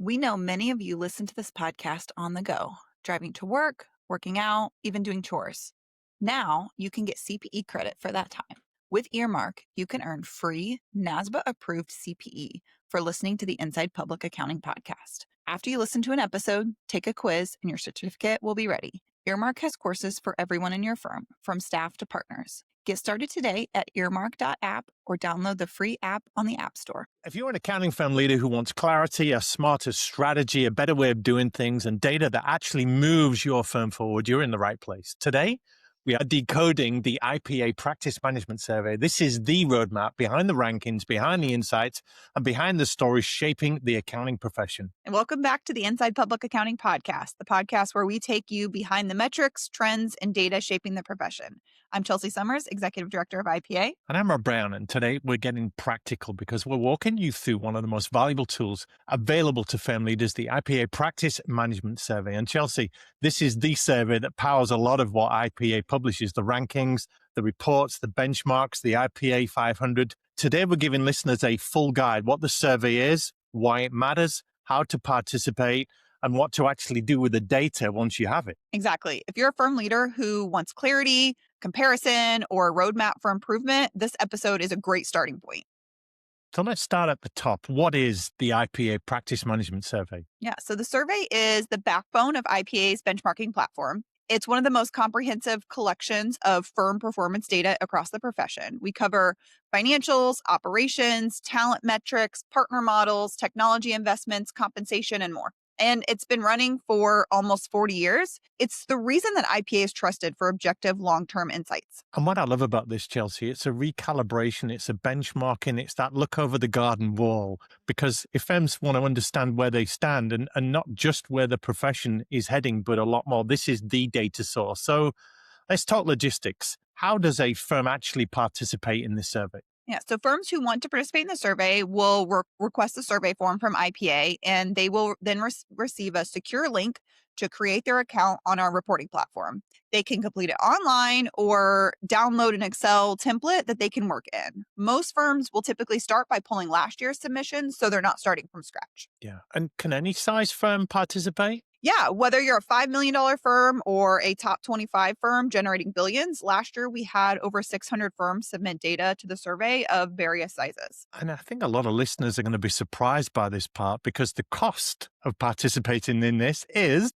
We know many of you listen to this podcast on the go, driving to work, working out, even doing chores. Now you can get CPE credit for that time. With Earmark, you can earn free NASBA approved CPE for listening to the Inside Public Accounting podcast. After you listen to an episode, take a quiz and your certificate will be ready. Earmark has courses for everyone in your firm, from staff to partners. Get started today at earmark.app or download the free app on the App Store. If you're an accounting firm leader who wants clarity, a smarter strategy, a better way of doing things, and data that actually moves your firm forward, you're in the right place. Today, we are decoding the IPA Practice Management Survey. This is the roadmap behind the rankings, behind the insights, and behind the stories shaping the accounting profession. And welcome back to the Inside Public Accounting podcast, the podcast where we take you behind the metrics, trends, and data shaping the profession. I'm Chelsea Summers, Executive Director of IPA. And I'm Rob Brown, and today we're getting practical because we're walking you through one of the most valuable tools available to firm leaders, the IPA Practice Management Survey. And Chelsea, this is the survey that powers a lot of what IPA publishes, the rankings, the reports, the benchmarks, the IPA 500. Today, we're giving listeners a full guide, what the survey is, why it matters, how to participate, and what to actually do with the data once you have it. Exactly. If you're a firm leader who wants clarity, comparison, or a roadmap for improvement, this episode is a great starting point. So let's start at the top. What is the IPA Practice Management Survey? Yeah, so the survey is the backbone of IPA's benchmarking platform. It's one of the most comprehensive collections of firm performance data across the profession. We cover financials, operations, talent metrics, partner models, technology investments, compensation, and more. And it's been running for almost 40 years. It's the reason that IPA is trusted for objective long-term insights. And what I love about this, Chelsea, it's a recalibration, it's a benchmarking, it's that look over the garden wall. Because if firms want to understand where they stand and not just where the profession is heading, but a lot more, this is the data source. So let's talk logistics. How does a firm actually participate in this survey? Yeah, so firms who want to participate in the survey will request a survey form from IPA, and they will then receive a secure link to create their account on our reporting platform. They can complete it online or download an Excel template that they can work in. Most firms will typically start by pulling last year's submissions, so they're not starting from scratch. Yeah. And can any size firm participate? Yeah, whether you're a $5 million firm or a top 25 firm generating billions, last year we had over 600 firms submit data to the survey of various sizes. And I think a lot of listeners are going to be surprised by this part because the cost of participating in this is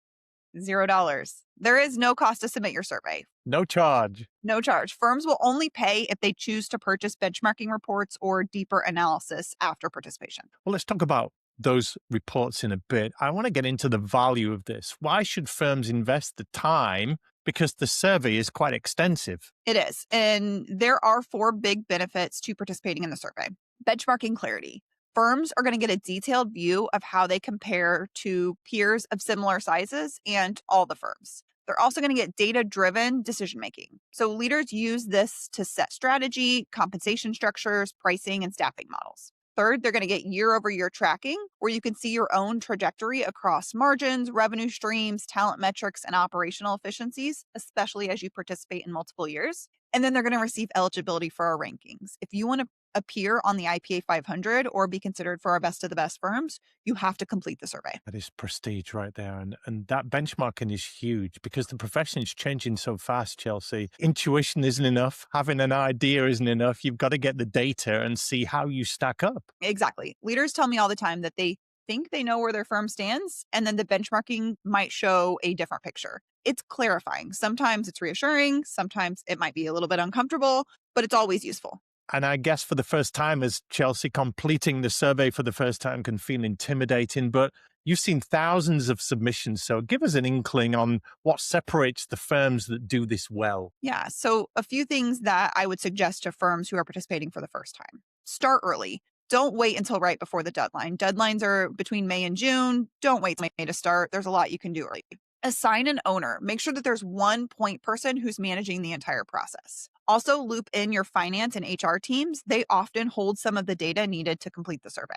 $0. There is no cost to submit your survey. no charge. No charge. Firms will only pay if they choose to purchase benchmarking reports or deeper analysis after participation. Well, let's talk about those reports in a bit. I want to get into the value of this. Why should firms invest the time? Because the survey is quite extensive. It is. And there are 4 big benefits to participating in the survey. Benchmarking clarity. Firms are going to get a detailed view of how they compare to peers of similar sizes and all the firms. They're also going to get data-driven decision-making. So leaders use this to set strategy, compensation structures, pricing, and staffing models. Third, they're going to get year-over-year tracking, where you can see your own trajectory across margins, revenue streams, talent metrics, and operational efficiencies, especially as you participate in multiple years. And then they're going to receive eligibility for our rankings. If you want to appear on the IPA 500 or be considered for our best of the best firms, you have to complete the survey. That is prestige right there. And that benchmarking is huge because the profession is changing so fast, Chelsea. Intuition isn't enough. Having an idea isn't enough. You've got to get the data and see how you stack up. Exactly. Leaders tell me all the time that they think they know where their firm stands, and then the benchmarking might show a different picture. It's clarifying. Sometimes it's reassuring. Sometimes it might be a little bit uncomfortable, but it's always useful. And I guess for the first time, as Chelsea, completing the survey for the first time can feel intimidating, but you've seen thousands of submissions. So give us an inkling on what separates the firms that do this well. Yeah. So a few things that I would suggest to firms who are participating for the first time. Start early. Don't wait until right before the deadline. Deadlines are between May and June. Don't wait till May to start. There's a lot you can do early. Assign an owner. Make sure that there's one point person who's managing the entire process. Also, loop in your finance and HR teams. They often hold some of the data needed to complete the survey.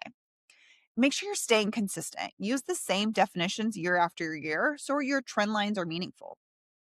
Make sure you're staying consistent. Use the same definitions year after year so your trend lines are meaningful.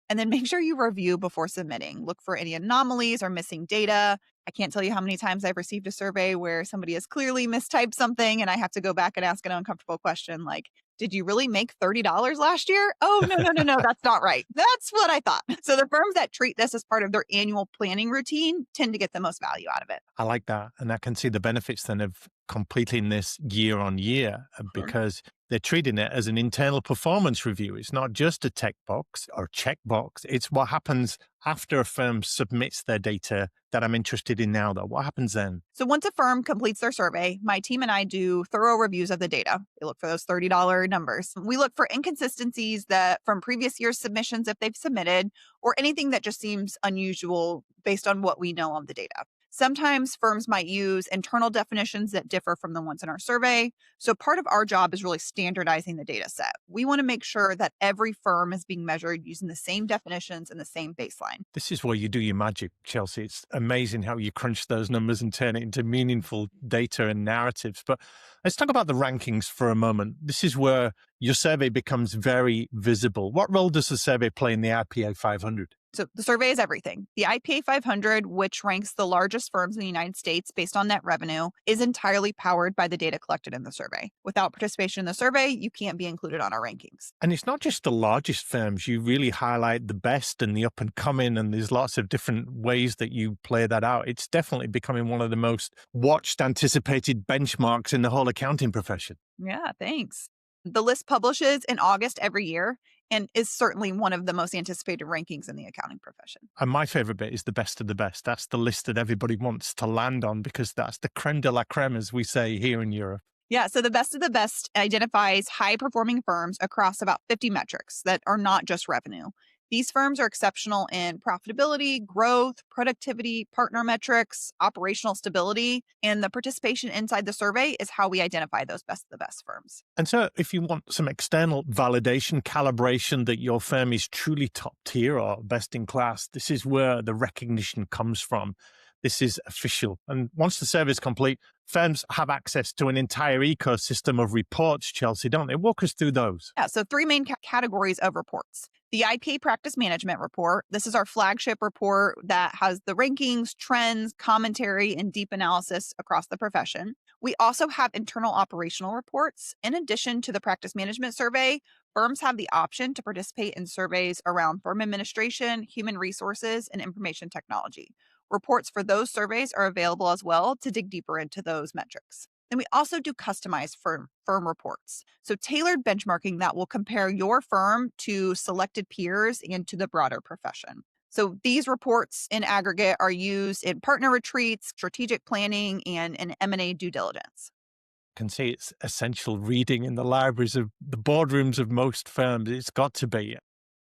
And then make sure you review before submitting. Look for any anomalies or missing data. I can't tell you how many times I've received a survey where somebody has clearly mistyped something and I have to go back and ask an uncomfortable question like, did you really make $30 last year? Oh, no, no, no, no, that's not right. That's what I thought. So the firms that treat this as part of their annual planning routine tend to get the most value out of it. I like that. And I can see the benefits then of completing this year on year Sure. because they're treating it as an internal performance review. It's not just a tech box or check box. It's what happens after a firm submits their data that I'm interested in now, though. What happens then? So once a firm completes their survey, my team and I do thorough reviews of the data. We look for those $30 numbers. We look for inconsistencies that from previous year's submissions if they've submitted or anything that just seems unusual based on what we know of the data. Sometimes firms might use internal definitions that differ from the ones in our survey. So part of our job is really standardizing the data set. We want to make sure that every firm is being measured using the same definitions and the same baseline. This is where you do your magic, Chelsea. It's amazing how you crunch those numbers and turn it into meaningful data and narratives. But let's talk about the rankings for a moment. This is where your survey becomes very visible. What role does the survey play in the IPA 500? So the survey is everything. The IPA 500, which ranks the largest firms in the United States based on net revenue, is entirely powered by the data collected in the survey. Without participation in the survey, you can't be included on our rankings. And it's not just the largest firms. You really highlight the best and the up and coming, and there's lots of different ways that you play that out. It's definitely becoming one of the most watched, anticipated benchmarks in the whole accounting profession. Yeah, thanks. The list publishes in August every year and is certainly one of the most anticipated rankings in the accounting profession. And my favorite bit is the best of the best. That's the list that everybody wants to land on because that's the creme de la creme, as we say here in Europe. Yeah, so the best of the best identifies high performing firms across about 50 metrics that are not just revenue. These firms are exceptional in profitability, growth, productivity, partner metrics, operational stability, and the participation inside the survey is how we identify those best of the best firms. And so, if you want some external validation, calibration that your firm is truly top tier or best in class, this is where the recognition comes from. This is official. And once the survey is complete, firms have access to an entire ecosystem of reports, Chelsea, don't they? Walk us through those. Yeah, so three main categories of reports. The IPA Practice Management Report. This is our flagship report that has the rankings, trends, commentary, and deep analysis across the profession. We also have internal operational reports. In addition to the Practice Management Survey, firms have the option to participate in surveys around firm administration, human resources, and information technology. Reports for those surveys are available as well to dig deeper into those metrics. And we also do customized firm reports. So tailored benchmarking that will compare your firm to selected peers and to the broader profession. So these reports in aggregate are used in partner retreats, strategic planning, and in M&A due diligence. Can see it's essential reading in the libraries of the boardrooms of most firms. It's got to be.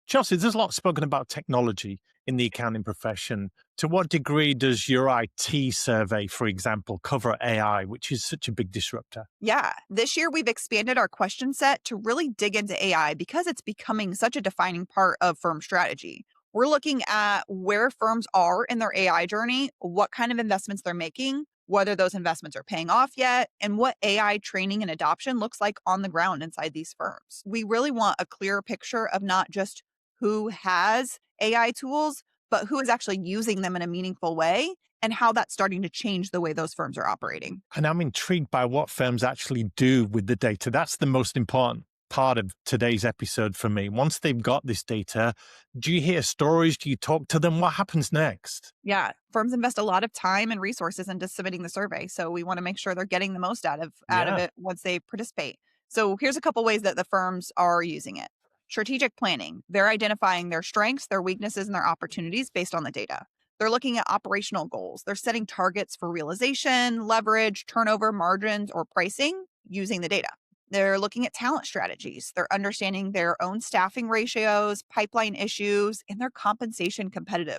Chelsea, there's a lot spoken about technology in the accounting profession. To what degree does your IT survey, for example, cover AI, which is such a big disruptor? Yeah, this year we've expanded our question set to really dig into AI because it's becoming such a defining part of firm strategy. We're looking at where firms are in their AI journey, what kind of investments they're making, whether those investments are paying off yet, and what AI training and adoption looks like on the ground inside these firms. We really want a clear picture of not just who has AI tools, but who is actually using them in a meaningful way and how that's starting to change the way those firms are operating. And I'm intrigued by what firms actually do with the data. That's the most important part of today's episode for me. Once they've got this data, do you hear stories? Do you talk to them? What happens next? Yeah, firms invest a lot of time and resources into submitting the survey, so we want to make sure they're getting the most out of Yeah. it once they participate. So here's a couple ways that the firms are using it. Strategic planning. They're identifying their strengths, their weaknesses, and their opportunities based on the data. They're looking at operational goals. They're setting targets for realization, leverage, turnover, margins, or pricing using the data. They're looking at talent strategies. They're understanding their own staffing ratios, pipeline issues, and their compensation competitive.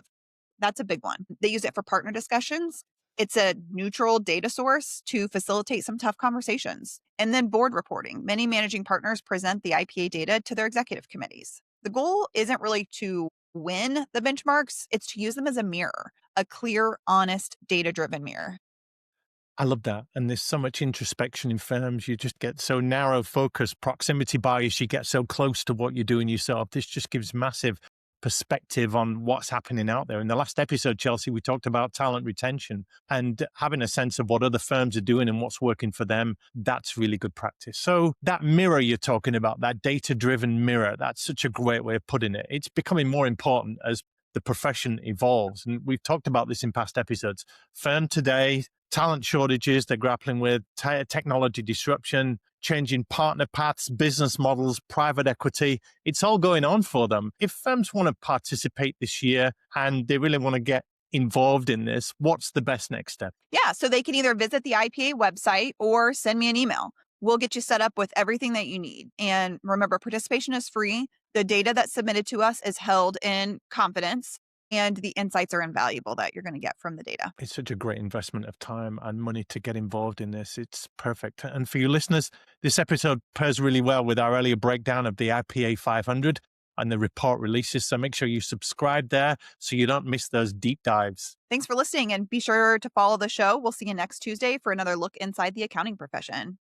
That's a big one. They use it for partner discussions. It's a neutral data source to facilitate some tough conversations. And then board reporting. Many managing partners present the IPA data to their executive committees. The goal isn't really to win the benchmarks, it's to use them as a mirror, a clear, honest, data driven mirror. I love that. And there's so much introspection in firms. You just get so narrow focused, proximity bias. You get so close to what you're doing yourself. This just gives massive perspective on what's happening out there. In the last episode, Chelsea, we talked about talent retention and having a sense of what other firms are doing and what's working for them. That's really good practice. So that mirror you're talking about, that data-driven mirror, that's such a great way of putting it. It's becoming more important as the profession evolves. And we've talked about this in past episodes. Firm today, talent shortages they're grappling with, technology disruption, changing partner paths, business models, private equity. It's all going on for them. If firms want to participate this year and they really want to get involved in this, what's the best next step? Yeah, so they can either visit the IPA website or send me an email. We'll get you set up with everything that you need. And remember, participation is free. The data that's submitted to us is held in confidence, and the insights are invaluable that you're going to get from the data. It's such a great investment of time and money to get involved in this. It's perfect. And for you listeners, this episode pairs really well with our earlier breakdown of the IPA 500 and the report releases. So make sure you subscribe there so you don't miss those deep dives. Thanks for listening, and be sure to follow the show. We'll see you next Tuesday for another look inside the accounting profession.